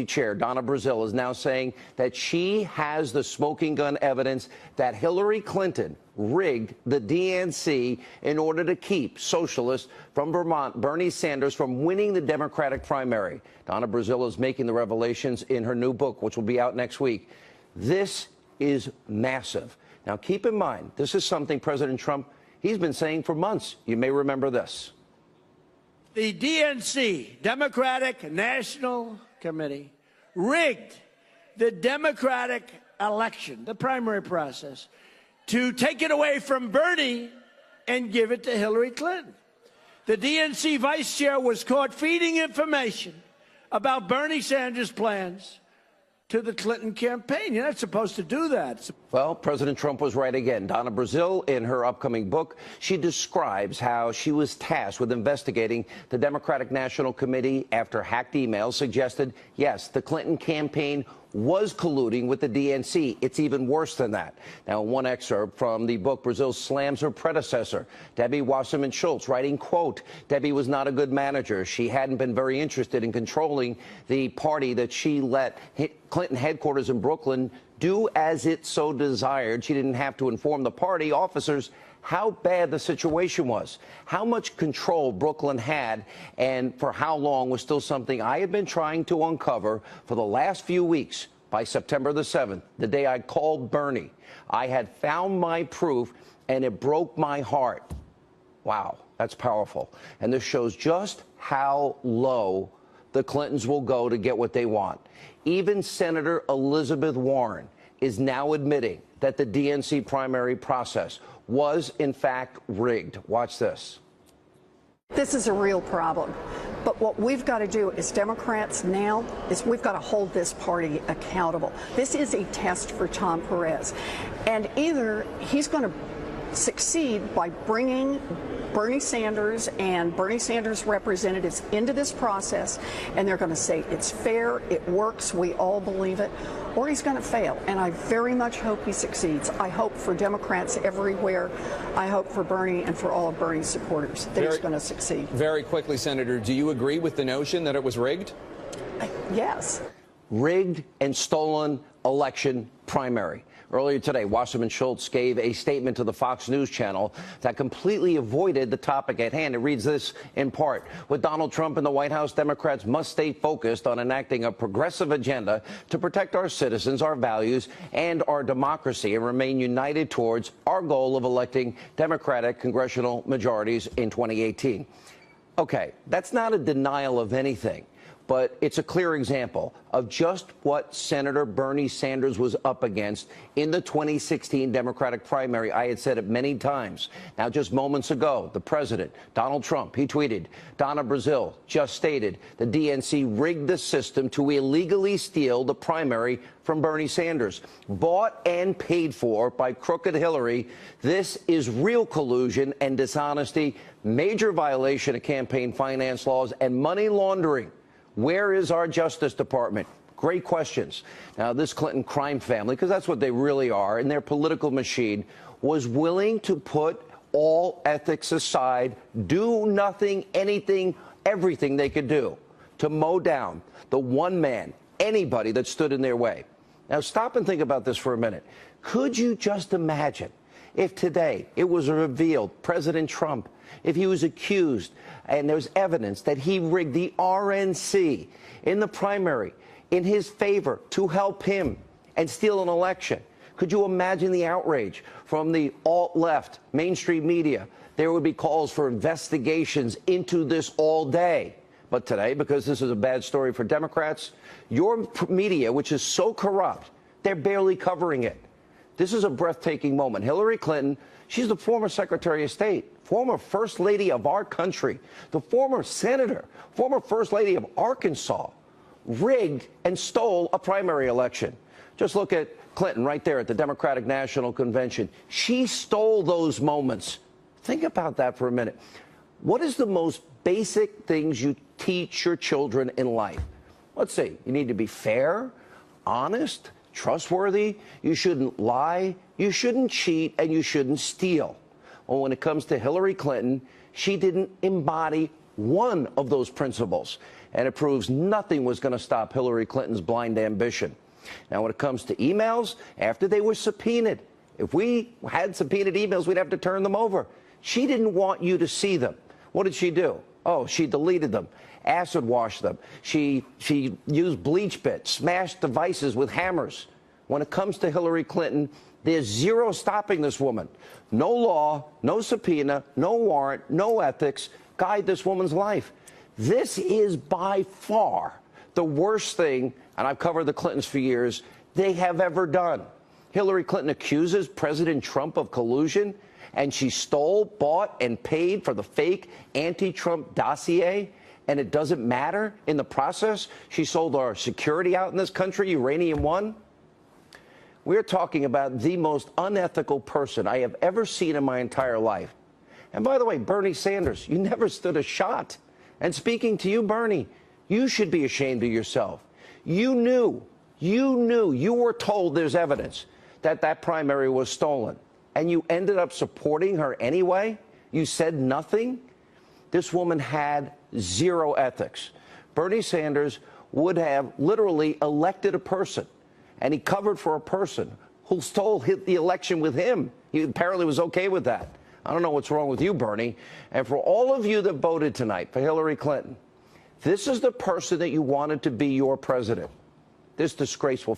Chair Donna Brazile is now saying that she has the smoking gun evidence that Hillary Clinton rigged the DNC in order to keep socialists from Vermont, Bernie Sanders, from winning the Democratic primary. Donna Brazile is making the revelations in her new book, which will be out next week. This is massive. Now, keep in mind, this is something President Trump, he's been saying for months. You may remember this. The DNC, Democratic National Committee, rigged the Democratic election, the primary process, to take it away from Bernie and give it to Hillary Clinton. The DNC vice chair was caught feeding information about Bernie Sanders' plans to the Clinton campaign. You're not supposed to do that. Well, President Trump was right again. Donna Brazile, in her upcoming book, she describes how she was tasked with investigating the Democratic National Committee after hacked emails suggested, yes, the Clinton campaign was colluding with the DNC. It's even worse than that. Now, one excerpt from the book, Brazile slams her predecessor, Debbie Wasserman Schultz, writing, quote, Debbie was not a good manager. She hadn't been very interested in controlling the party that she let Clinton headquarters in Brooklyn do as it so desired. She didn't have to inform the party officers how bad the situation was. How much control Brooklyn had and for how long was still something I had been trying to uncover for the last few weeks. By September the 7th, the day I called Bernie, I had found my proof and it broke my heart. Wow, that's powerful. And this shows just how low the Clintons will go to get what they want. Even Senator Elizabeth Warren is now admitting that the DNC primary process was, in fact, rigged. Watch this. This is a real problem. But what we've got to do as Democrats now is we've got to hold this party accountable. This is a test for Tom Perez. And either he's going to succeed by bringing Bernie Sanders and Bernie Sanders representatives into this process, and they're going to say it's fair, it works, we all believe it, or he's going to fail. And I very much hope he succeeds. I hope for Democrats everywhere. I hope for Bernie and for all of Bernie's supporters that he's going to succeed. Very quickly, Senator, do you agree with the notion that it was rigged? Yes. Rigged and stolen election primary. Earlier today, Wasserman Schultz gave a statement to the Fox News channel that completely avoided the topic at hand. It reads this in part: with Donald Trump in the White House, Democrats must stay focused on enacting a progressive agenda to protect our citizens, our values, and our democracy, and remain united towards our goal of electing Democratic congressional majorities in 2018. Okay, that's not a denial of anything, but it's a clear example of just what Senator Bernie Sanders was up against in the 2016 Democratic primary. I had said it many times. Now, just moments ago, the president, Donald Trump, he tweeted, Donna Brazile just stated the DNC rigged the system to illegally steal the primary from Bernie Sanders. Bought and paid for by crooked Hillary. This is real collusion and dishonesty, major violation of campaign finance laws and money laundering. Where is our Justice Department? Great questions. Now, this Clinton crime family, because that's what they really are, and their political machine, was willing to put all ethics aside, do nothing, anything, everything they could do to mow down the one man, anybody that stood in their way. Now, stop and think about this for a minute. Could you just imagine if today it was revealed President Trump, if he was accused and there's evidence that he rigged the RNC in the primary in his favor to help him and steal an election? Could you imagine the outrage from the alt-left, mainstream media? There would be calls for investigations into this all day. But today, because this is a bad story for Democrats, your media, which is so corrupt, they're barely covering it. This is a breathtaking moment. Hillary Clinton, she's the former Secretary of State, former First Lady of our country, the former Senator, former First Lady of Arkansas, rigged and stole a primary election. Just look at Clinton right there at the Democratic National Convention. She stole those moments. Think about that for a minute. What is the most basic things you teach your children in life? Let's see. You need to be fair, honest, trustworthy. You shouldn't lie. You shouldn't cheat, and you shouldn't steal. Well, when it comes to Hillary Clinton, she didn't embody one of those principles, and it proves nothing was going to stop Hillary Clinton's blind ambition. Now, when it comes to emails, after they were subpoenaed, if we had subpoenaed emails, we'd have to turn them over. She didn't want you to see them. What did she do? Oh, she deleted them, acid washed them. She used bleach bits, smashed devices with hammers. When it comes to Hillary Clinton, there's zero stopping this woman. No law, no subpoena, no warrant, no ethics guide this woman's life. This is by far the worst thing, and I've covered the Clintons for years, they have ever done. Hillary Clinton accuses President Trump of collusion, and she stole, bought, and paid for the fake anti-Trump dossier, and it doesn't matter in the process. She sold our security out in this country, Uranium One. We're talking about the most unethical person I have ever seen in my entire life. And by the way, Bernie Sanders, you never stood a shot. And speaking to you, Bernie, you should be ashamed of yourself. You were told there's evidence that that primary was stolen, and you ended up supporting her anyway? You said nothing? This woman had zero ethics. Bernie Sanders would have literally elected a person, and he covered for a person who stole the election with him. He apparently was okay with that. I don't know what's wrong with you, Bernie. And for all of you that voted tonight for Hillary Clinton, this is the person that you wanted to be your president. This disgraceful